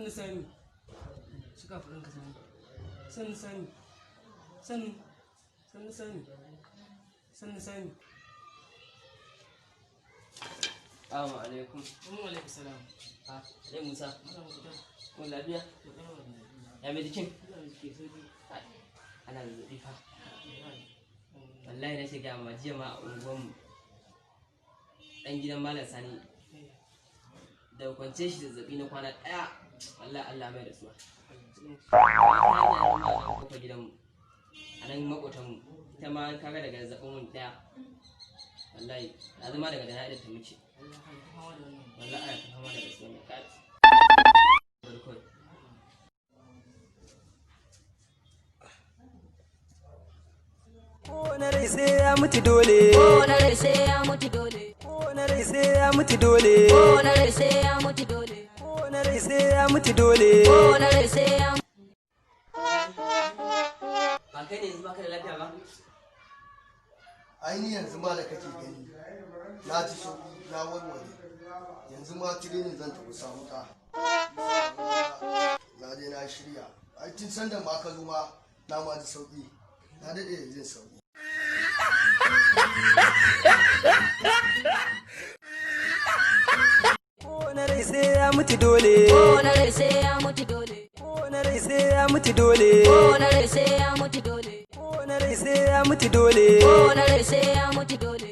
sannu sani suka furin ka sani sannu sani sannu sani. Assalamu alaikum. Wa alaikum salam. Musa. Mun lafiya? Ya mai jikin? Ana zazzaɓi fa. Wallahi na shiga amma jiya ma a unguwanmu. Ɗan gidan Malam Sani. Da kwance shi zazzaɓi na kwana ɗaya. Wallahi Allah mai da suwa. Kofa gidanmu. A nan maƙotanmu. Ita ma kaga daga zazzaɓin mun ɗaya. Wallahi, na zama daga da ta muke. Wallahi ana ta fama da rasuwa mai kaci. Kowane rai sai ya mutu dole. Kowane rai sai ya mutu dole. Kowane rai sai ya mutu dole. Kowane rai sai ya mutu dole. Kowane rai sai ya mutu dole. Kowane rai sai ya mutu. Ba kai ne yanzu baka da lafiya ba? Aini yanzu ma da kake gani na ji sauki na warware yanzu ma tirenin zan tafi samu ka na je na shirya ai tun sanda ma ka zo ma na ma ji sauki na daɗe da jin sauki. Kowane rai sai ya mutu dole. Kowane rai sai ya mutu dole. Kowane rai sai ya mutu dole. Kowane rai sai ya mutu dole. Kowane rai sai ya mutu dole. Kowane rai sai ya mutu dole.